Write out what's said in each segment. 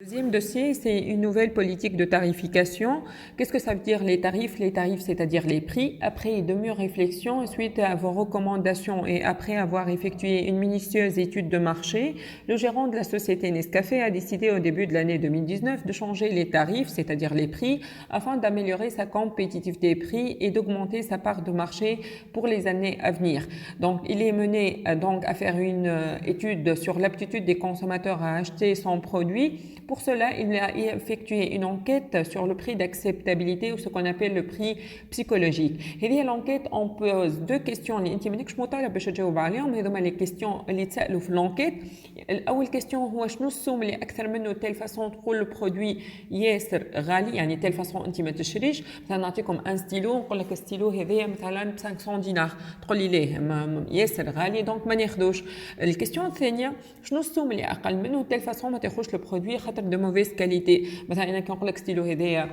Deuxième dossier, c'est une nouvelle politique de tarification. Qu'est-ce que ça veut dire les tarifs? Les tarifs, c'est-à-dire les prix. Après de mûres réflexions, suite à vos recommandations et après avoir effectué une minutieuse étude de marché, le gérant de la société Nescafé a décidé au début de l'année 2019 de changer les tarifs, c'est-à-dire les prix, afin d'améliorer sa compétitivité prix et d'augmenter sa part de marché pour les années à venir. Donc, il est mené donc à faire une étude sur l'aptitude des consommateurs à acheter son produit. Pour cela, il a effectué une enquête sur le prix d'acceptabilité ou ce qu'on appelle le prix psychologique. Et dans l'enquête, on pose deux questions اللي انت مانكش مطالب باش تجاوب عليهم. هذوما لي كيستيون اللي تسالوا في l'enquête. اول كيستيون هو شنو السوم اللي اكثر منه تيل فاصون تقول البرودوي ياسر غالي، يعني تيل فاصون انت ما تشريش. مثلا نعطيكم ان ستيلو، نقول لك الستيلو هذايا مثلا ب 500 دينار، تقول لي ليه ياسر غالي دونك ما ناخذوش. الكيستيون الثانيه شنو السوم اللي اقل منه تيل فاصون ما تاخذش البرودوي de mauvaise qualité. مثلا انا كنقول لك ستيلو هذايا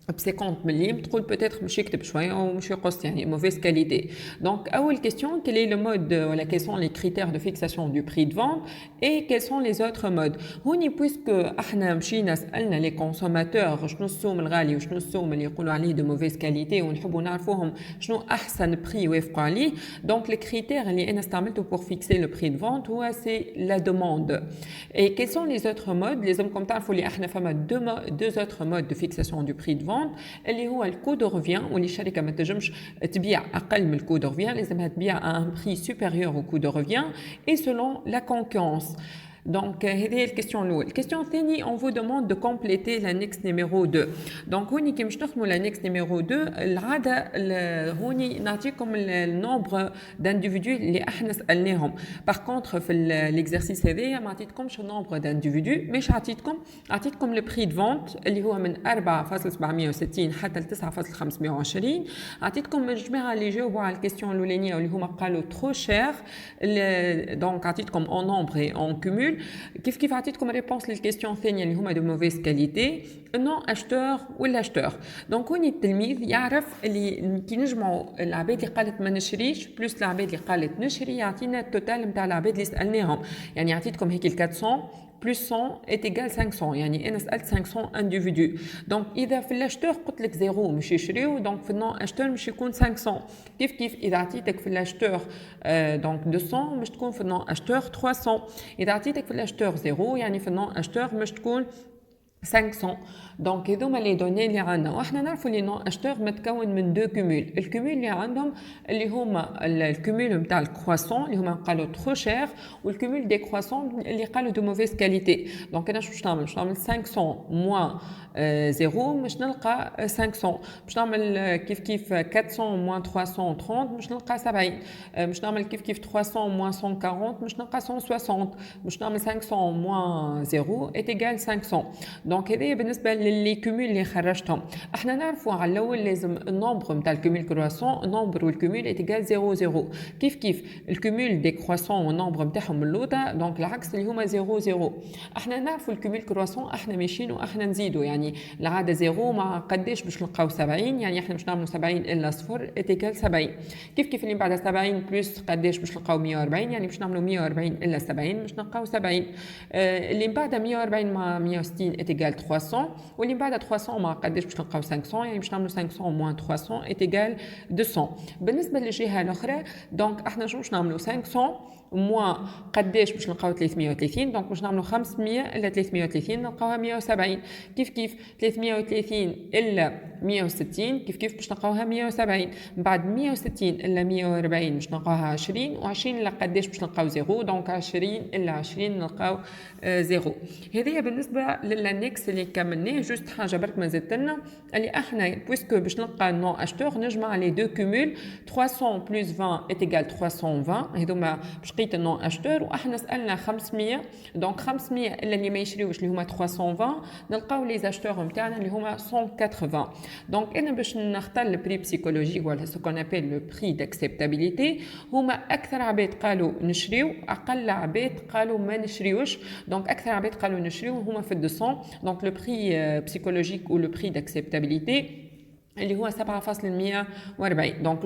ب 50 مليم تقول peut-être مش يكتب شويه او مش يقص، يعني mauvaise qualité. Donc اول question, quel est le mode voilà, quels sont les critères de fixation du prix de vente et quels sont les autres modes. هوني puisque احنا مشينا سالنا les consommateurs شنو السوم الغالي وشنو السوم اللي يقولوا عليه de mauvaise qualité ونحبوا نعرفوهم شنو احسن prix يوافقوا عليه. Donc les critères اللي انا استعملته pour fixer le prix de vente هو c'est la demande. Et quels sont les autres modes? Les hommes comme تعرفوا اللي احنا فما deux autres modes de fixation du prix de vente اللي هو الكو دو ريفيان، واللي الشركه ما تنجمش تبيع اقل من الكو دو ريفيان، لازمها تبيع à un prix supérieur au coût de revient et selon la concurrence. Donc, هذه الكيستيون الأولى. الكيستيون الثانية, on vous demande de compléter l'annexe numéro 2. Donc, هوني كي باش نخدموا l'annexe numéro 2, العادة هوني نعطيكم النومبر d'individus اللي احنا سألناهم. Par contre, في l'exercice هذايا ما عطيتكمش النومبر d'individus، مش عطيتكم le prix de vente اللي هو من 4.760 حتى ل 9.520. عطيتكم الجماعة اللي جاوبوا على الكيستيون الأولانية واللي هما قالوا trop cher. Donc, عطيتكم en nombre et en cumul. كيف عطيتكم ريبونس للكيستيون الثانيه اللي هما دو موفيز كاليتي، نو اشتور ولا اشتور. دونك هوني التلميذ يعرف اللي كي نجمعوا العباد اللي قالت ما نشريش بلس العباد اللي قالت نشري يعطينا التوتال نتاع العباد اللي سالناهم. يعني عطيتكم هيك 400 plus 100 est égal 500، يعني انا سالت 500 individus. دونك اذا في الاشتور قلت لك زيرو مش يشريو، دونك في النون اشتور مش يكون 500. كيف اذا عطيتك في الاشتور دونك 200 مش تكون في النون اشتور 300. اذا عطيتك في الاشتور زيرو يعني في النون اشتور مش تكون 500. دونك هذوما لي دوني اللي عندنا، واحنا نعرفوا لي نون اشتور متكون من دو كومول. الكومول اللي عندهم اللي هما الكومول نتاع الكرواسون اللي هما قالوا ترو شير، والكومول دي كرواسون اللي قالوا دو موفيز كاليتي. دونك انا باش نعمل 500 موان زيرو باش نلقى 500. باش نعمل كيف 400 موان 330 باش نلقى 70. باش نعمل كيف 300 موان 140 باش نلقى 160. باش نعمل 500 موان زيرو est égal 500. دونك هذه بالنسبه للي كومول اللي خرجتهم. احنا نعرفوا على الاول لازم النومبر نتاع الكومول كرواسون، النومبر والكومول est égal 0 0. كيف الكومول دي كرواسون والنومبر نتاعهم اللوطه، دونك العكس اللي هما 0 0. احنا نعرفوا الكومول كرواسون احنا ماشيين واحنا نزيدوا، يعني العاده 0 مع قداش باش نلقاو 70، يعني احنا باش نعملوا 70 الا صفر est égal 70. كيف اللي بعد 70 بلس قداش باش نلقاو 140، يعني باش نعملوا 140 الا 70 باش نلقاو 70. اللي بعد 140 مع 160 est égal 300، واللي بعد 300 مع قداش باش نلقاو 500، يعني باش نعملوا 500 موان 300 est égal 200. بالنسبه للجهه الاخرى دونك احنا شنو باش نعملوا 500 موان قداش باش نلقاو 330، دونك باش نعملوا 500 الا 330 نلقاوها 170. كيف 330 الا 160 كيف باش نلقاوها 170. بعد 160 الا 140 باش نلقاوها 20، و20 الا قداش باش نلقاو زيرو، دونك 20 الا 20 نلقاو زيرو. هذه بالنسبه للانكس اللي كملناه. جوست حاجه برك ما زدت لنا اللي احنا بويسكو باش نلقى نون اشتور نجمع لي دو كومول 300 بلس 20 est égal 320. هذوما باش لقيت النون اشتور، واحنا سالنا 500، دونك 500 الا اللي ما يشريوش اللي هما 320 نلقاو لي اشتور نتاعنا اللي هما 180. دونك انا باش نختار البري بسيكولوجيك ولا سو كون ابل لو بري داكسبتابيليتي، هما اكثر عباد قالوا نشريو، اقل عباد قالوا ما نشريوش. دونك اكثر عباد قالوا نشريو هما في 200. دونك لو بري psychologique ou le prix d'acceptabilité اللي هو 7,140. Donc,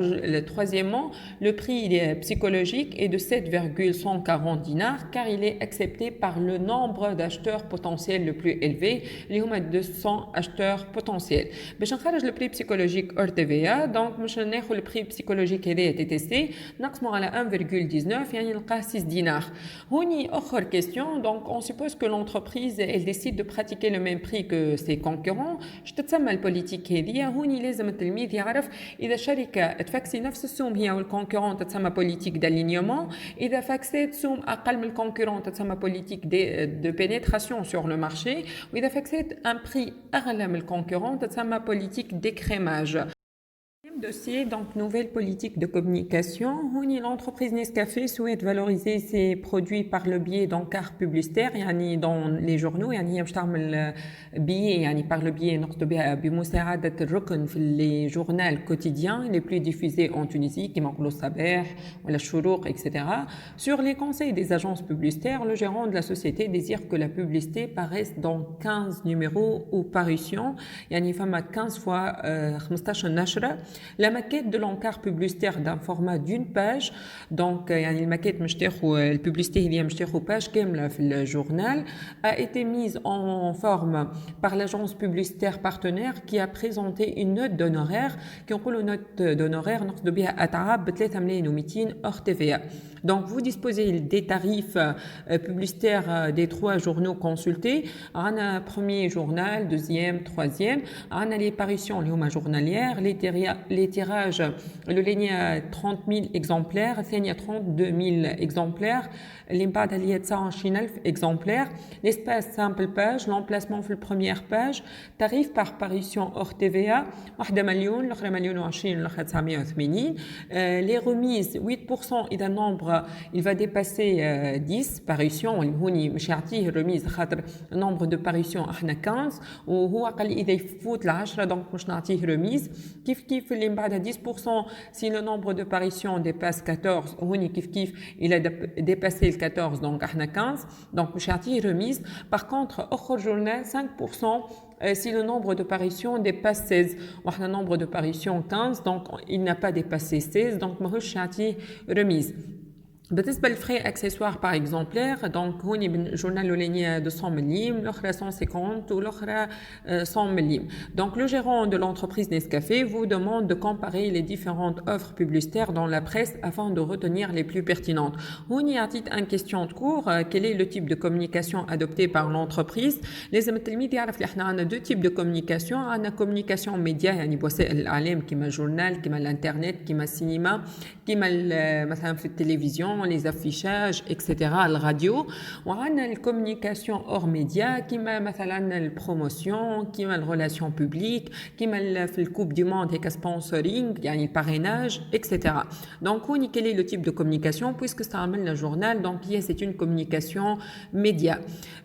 troisièmement, le prix il est psychologique est de 7,140 dinars car il est accepté par le nombre d'acheteurs potentiels le plus élevé, اللي هما 200 acheteurs potentiels. باش نخرج le prix psychologique hors TVA, donc باش ناخذ le prix psychologique هذايا TTC نقسمه على 1,19 يعني نلقاه 6 dinars. هوني اخر question, donc on suppose que l'entreprise elle décide de pratiquer le même prix que ses concurrents. Je تسمى البوليتيك هذه. هوني لازم التلميذ يعرف اذا شركه تفاكسي نفس السوم هي والكونكورون تسمى بوليتيك دالينيومون، اذا فاكسيت سوم اقل من الكونكورون تسمى بوليتيك دو بينيتراسيون سور لو مارشي، واذا فاكسيت ان بري اغلى من الكونكورون تسمى بوليتيك ديكريماج. Dossier, donc nouvelle politique de communication. L'entreprise Nescafé souhaite valoriser ses produits par le biais d'encarts publicitaires, dans les journaux, par le biais les journaux quotidiens les plus diffusés en Tunisie, qui manquent le Saber, la Chourouk, etc. Sur les conseils des agences publicitaires, le gérant de la société désire que la publicité paraisse dans 15 numéros ou parutions, 15 fois 15 نشرة. La maquette de l'encart publicitaire d'un format d'une page, donc la maquette la publicité page le journal, a été mise en forme par l'agence publicitaire partenaire qui a présenté une note d'honoraire qui ont une note d'honoraire hors TVA. Donc vous disposez des tarifs publicitaires des 3 journaux consultés. On a premier journal, deuxième, troisième. On a les parutions journalières, les tirages, le ligne à 30 000 exemplaires, le ligne à 32 000 exemplaires, l'impact à 120,000 exemplaires, l'espace simple page, l'emplacement sur la première page, tarif par parution hors TVA, 1 million, l'autre million 20, l'autre 980. Les remises, 8% et d'un nombre, il va dépasser 10 parutions. remise, le nombre de parutions 15 وهو قال إذا يفوت 10 donc مش نعطيه remise. كيف اللي بعد 10% si le nombre de parutions dépasse 14 هوني كيف il a dépassé le 14 donc 15 donc مش نعطيه remise. Par contre autre journal 5% si le nombre de parutions dépasse 16 وحنا nombre de parutions 15 donc il n'a pas dépassé 16 donc ماهوش نعطيه remise. بالنسبة للفري اكسسوار par exemplaire, donc هوني بالجورنال الأولانية 200 مليم الأخرى 150 والأخرى 100 مليم. Donc le gérant de l'entreprise Nescafé vous demande de comparer les différentes offres publicitaires dans la presse afin de retenir les plus pertinentes. هوني عطيت un question de cours, quel est le type de communication adopté par l'entreprise. لازم التلميذ يعرف اللي احنا عندنا 2 types de communication. عندنا communication média يعني وسائل الإعلام كما الجورنال كما الانترنت كما السينما كما مثلا في التلفزيون les affichages etc. la radio. وعندنا الكوميونيكاسيون hors média كما مثلا البروموسيون كما الريلاسيون بوبليك كما في الكوب دي موند هيك سبونسورينغ يعني الباريناج etc. donc هوني quel est le type de communication puisque استعملنا journal donc c'est une communication média.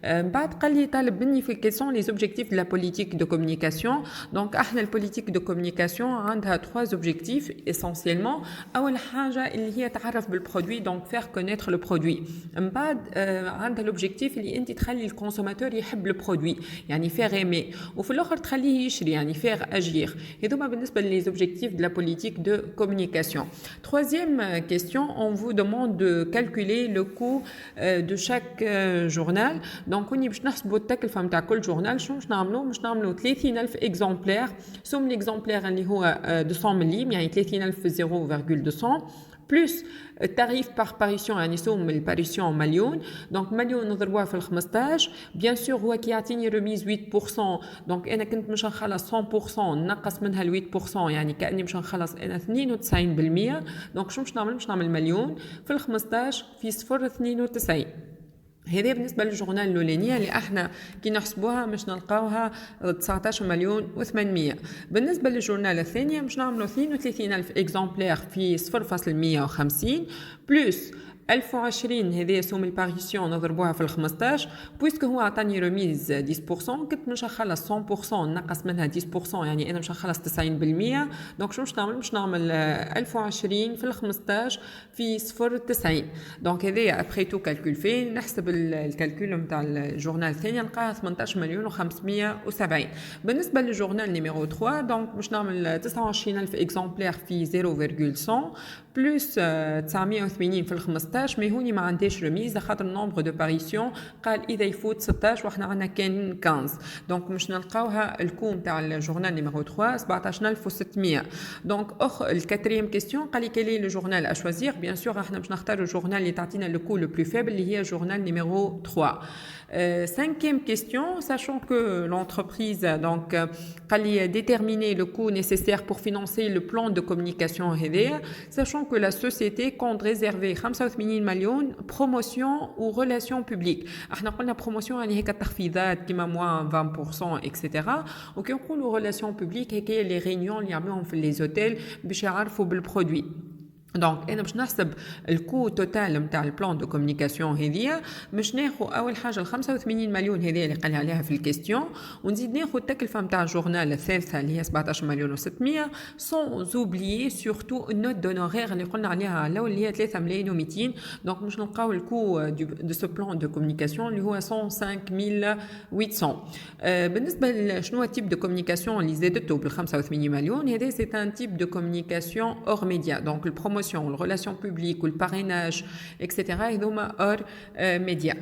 بعد قال لي طالب مني في quels sont les objectifs de la politique de communication. donc احنا البوليتيك de communication عندها 3 objectifs essentiellement. اول حاجه اللي هي تعرف بالبرودوي donc faire connaître le produit. من بعد عندها l'objectif اللي انت تخلي الكونسوماتور يحب البرودوي يعني faire aimer وفي الاخر تخليه يشري يعني faire agir. هذوما بالنسبه les objectifs de la politique de communication. Troisième question, on vous demande de calculer le coût de chaque journal. donc كوني باش نحسبوا التكلفه نتاع كل جورنال شنو باش نعملوا 30,000 exemplaires سوم l'exemplaire اللي هو 200 مليم يعني 30,000 في 0,200 plus tarif par parution يعني سوم الباريسيون مليون. donc مليون نضربوها في 15 bien sûr هو كيعطيني رميز 8% donc انا كنت مش نخلص 100% نقص منها ال 8% يعني كاني مش نخلص انا 92%. donc شو مش نعمل مليون في 15 في 0.92. هذا بالنسبة للجورنال الأولانية اللي احنا كي نحسبوها مش نلقاوها 19 مليون و800. بالنسبة للجورنال الثانية مش نعملوا 32,000 إكزامبلار في 0.150 بلس 1020 هذه سوم الباريسيون نضربوها في ال 15 بويسك هو عطاني رميز 10% كنت مش نخلص 100% نقص منها 10% يعني انا مش نخلص 90%. دونك شو مش نعمل 1020 في ال 15 في 0.90. دونك هذايا ابخي تو كالكول فيه نحسب الكالكول نتاع الجورنال الثاني نلقاها 18 مليون و570. بالنسبه للجورنال نيميرو 3 دونك باش نعمل 29000 اكزومبلير في 0.100 بلس 980 في ال 15. مي هوني ما عنديش رميزه خاطر النومبر دو باريسيون قال اذا يفوت 16 وحنا عندنا كان 15. دونك مش نلقاوها الكو نتاع الجورنال نيميرو 3 17600. دونك الكاتريام كيستيون قال لي كالي لو جورنال اشوازير. بيان سور احنا باش نختاروا الجورنال اللي تعطينا لو كو لو بلو فيبل اللي هي جورنال نيميرو 3. Cinquième question, sachant que l'entreprise donc قال déterminer le coût nécessaire pour financer le plan de communication هذايا, sachant que la société compte réserver 85 مليون promotion ou relations publiques. احنا قلنا promotion يعني هيك تخفيضات كيما moins 20% etc. وكي نقولوا relations publiques هيك les réunions اللي يعملوهم في les hôtels باش يعرفوا بالبرودوي. دونك انا باش نحسب الكو توتال نتاع البلان دو كومونيكاسيون هذيا. باش ناخذ اول حاجه ال 85 مليون هذيا اللي قال عليها في الكيستيون ونزيد ناخذ التكلفه نتاع الجورنال الثالثه اللي هي 17 مليون و600 سون زوبليي سورتو النوت دونورير اللي قلنا عليها الاول اللي هي 3 ملايين و200. دونك باش نلقاو الكو دو سو بلان دو كومونيكاسيون اللي هو 105800. بالنسبه لشنو تيب دو كومونيكاسيون اللي زادته بال 85 مليون هذا سي ان تيب دو كومونيكاسيون اور ميديا. دونك البروموسيون والريلاسيون بوبليك والباريناج etc. هذوما اور ميديا.